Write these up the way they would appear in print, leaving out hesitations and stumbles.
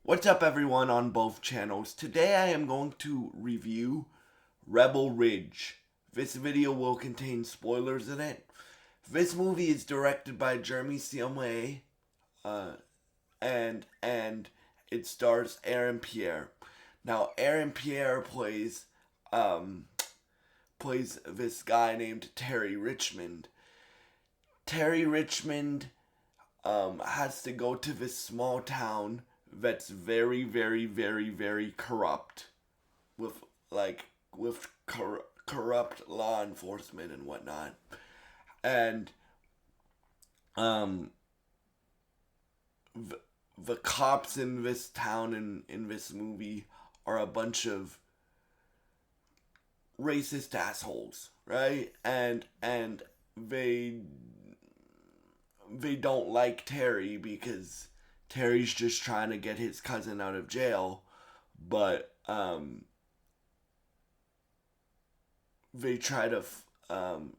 What's up, everyone, on both channels? Today I am going to review Rebel Ridge. This video will contain spoilers in it. This movie is directed by Jeremy Siamme, and it stars Aaron Pierre. Now, Aaron Pierre plays this guy named Terry Richmond. Terry Richmond has to go to this small town that's very, very, very, very corrupt, with corrupt law enforcement and whatnot, and um the cops in this town in this movie are a bunch of racist assholes, right? And they don't like Terry because Terry's just trying to get his cousin out of jail, but they try to um,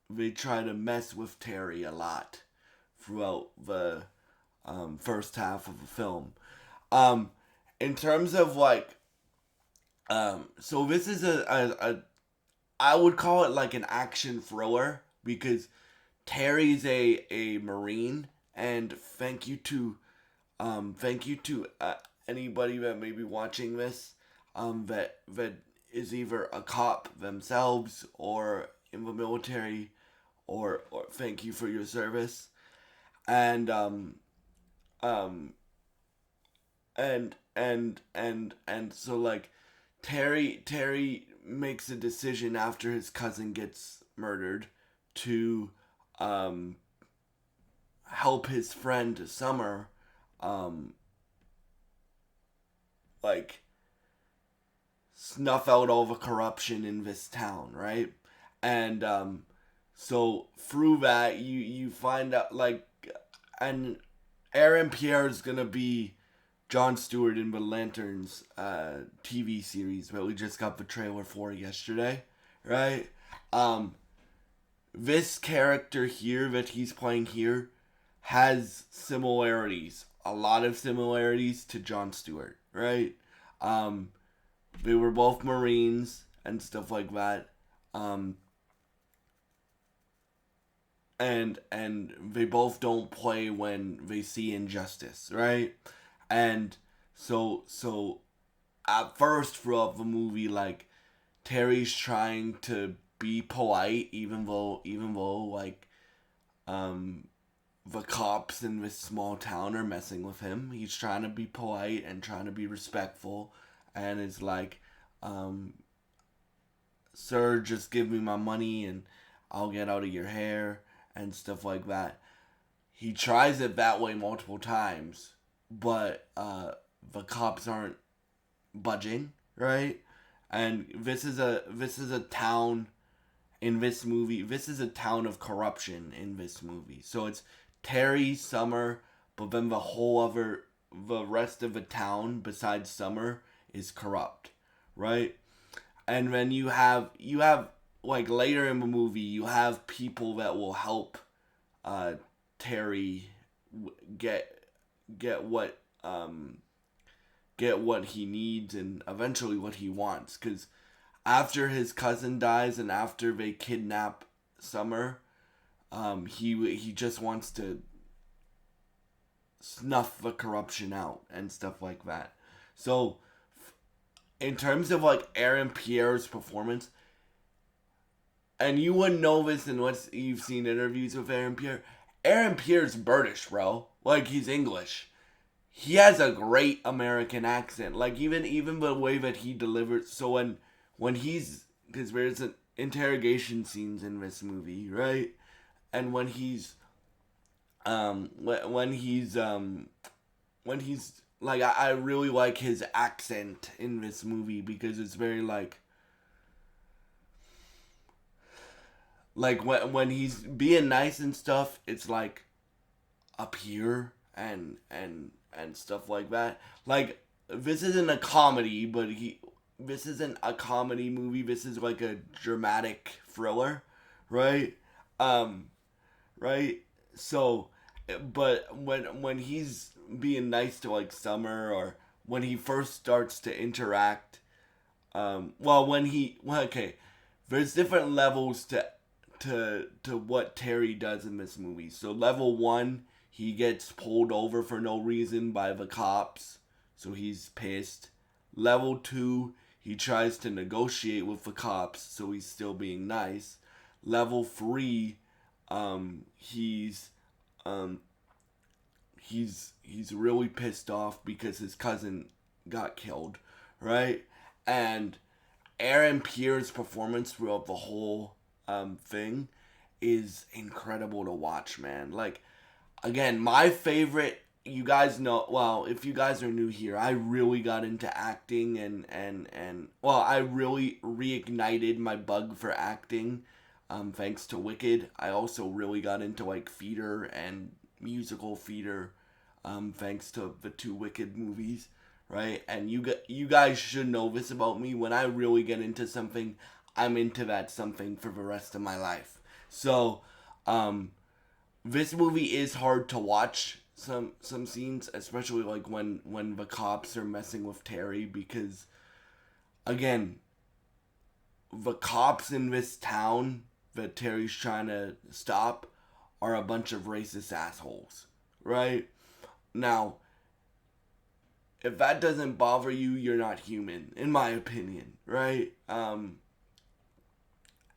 they try to mess with Terry a lot throughout the first half of the film. Um, in terms of so this is a I would call it like an action thriller because Terry's a Marine, and thank you to anybody that may be watching this, that is either a cop themselves or in the military, or thank you for your service, and um, and so like Terry makes a decision after his cousin gets murdered to um help his friend Summer, um, like snuff out all the corruption in this town, right? And so through that, you find out and Aaron Pierre is gonna be Jon Stewart in the Lanterns TV series that we just got the trailer for yesterday, right? Um, this character here that he's playing here has similarities, a lot of similarities to Jon Stewart, right? Um, they were both Marines and stuff like that. Um, and they both don't play when they see injustice, right? And so at first throughout the movie, like Terry's trying to be polite, even though um the cops in this small town are messing with him. He's trying to be polite and trying to be respectful, and is like, um, "Sir, just give me my money and I'll get out of your hair," and stuff like that. He tries it that way multiple times, but the cops aren't budging, right? And this is a town in this movie. This is a town of corruption in this movie. So it's Terry, Summer, but then the rest of the town besides Summer is corrupt, right? And then you have like later in the movie you have people that will help uh Terry get get what get what he needs and eventually what he wants, cuz after his cousin dies and after they kidnap Summer, he just wants to snuff the corruption out and stuff like that. So in terms of like Aaron Pierre's performance, and you wouldn't know this unless you've seen interviews with Aaron Pierre. Aaron Pierre's British, bro. Like he's English. He has a great American accent. Like even the way that he delivers. So when he's, because there's an interrogation scenes in this movie, right? And when he's like, I really like his accent in this movie because it's very like when he's being nice and stuff, it's like up here and stuff like that. Like this isn't a comedy, but he this isn't a comedy movie. This is like a dramatic thriller, right? Um, right. So, but when he's being nice to like Summer, or when he first starts to interact. Okay, there's different levels to what Terry does in this movie. So level one, he gets pulled over for no reason by the cops, so he's pissed. Level two, he tries to negotiate with the cops, so he's still being nice. Level three, he's um he's really pissed off because his cousin got killed, right? And Aaron Pierre's performance throughout the whole thing is incredible to watch, man. Like, again, my favorite. You guys know, well, if you guys are new here, I really got into acting, and well, I really reignited my bug for acting, thanks to Wicked. I also really got into like theater and musical theater, thanks to the two Wicked movies, right? And you guys should know this about me. When I really get into something, I'm into that something for the rest of my life. So, this movie is hard to watch. Some scenes, especially like when the cops are messing with Terry, because again, the cops in this town that Terry's trying to stop are a bunch of racist assholes, right? Now, if that doesn't bother you, you're not human, in my opinion, right?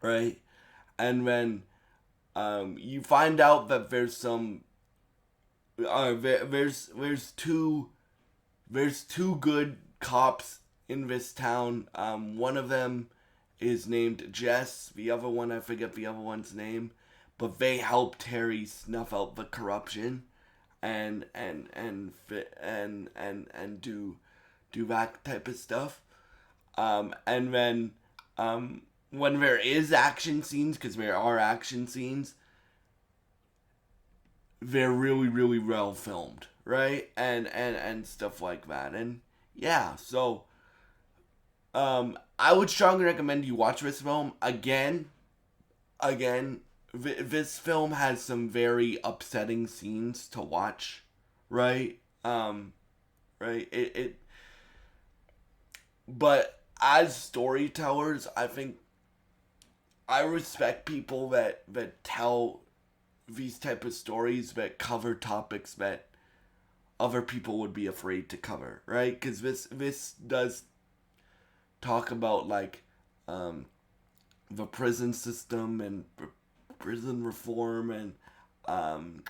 Right? And then you find out that there's some there's two good cops in this town. One of them is named Jess. The other one, I forget the other one's name, but they help Terry snuff out the corruption, and do that type of stuff. And then when there is action scenes, because there are action scenes, they're really really well filmed, right? And stuff like that. And yeah, so I would strongly recommend you watch this film again. This film has some very upsetting scenes to watch, right? Right. But as storytellers, I think I respect people that tell these type of stories that cover topics that other people would be afraid to cover, right? Because this does talk about like the prison system and prison reform, um,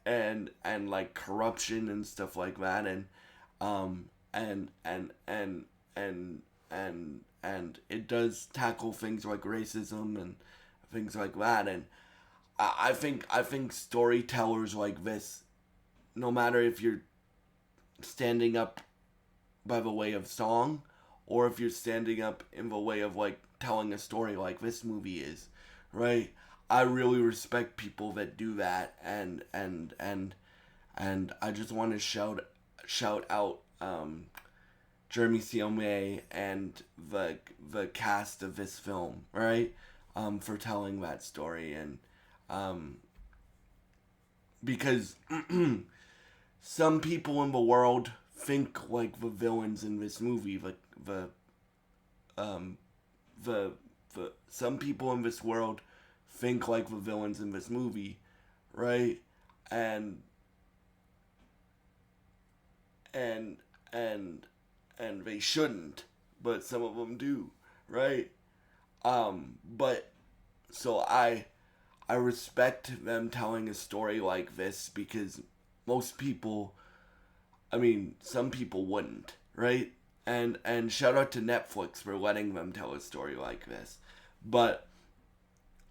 and like corruption and stuff like that, um, and and and and it does tackle things like racism and things like that. And I think storytellers like this, no matter if you're standing up by the way of song, or if you're standing up in the way of like telling a story like this movie is, right? I really respect people that do that, and I just want to shout out Jeremy Siome and the cast of this film, right? For telling that story. And because some people in the world think like the villains in this movie, like um the some people in this world think like the villains in this movie, right? And and and and they shouldn't, but some of them do, right? But so I respect them telling a story like this, because most people, I mean, some people wouldn't, right? And shout out to Netflix for letting them tell a story like this. But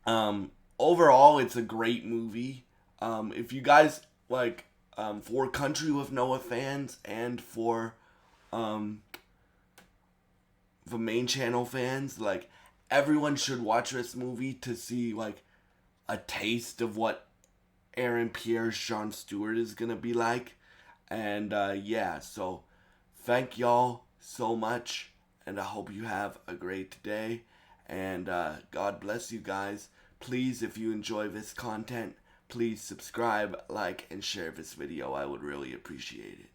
overall, it's a great movie. If you guys like, for Country with Noah fans and for um, the main channel fans, like, everyone should watch this movie to see like a taste of what Aaron Pierre's Jon Stewart is gonna be like. And yeah, so thank y'all so much, and I hope you have a great day. And God bless you guys. Please, if you enjoy this content, please subscribe, like, and share this video. I would really appreciate it.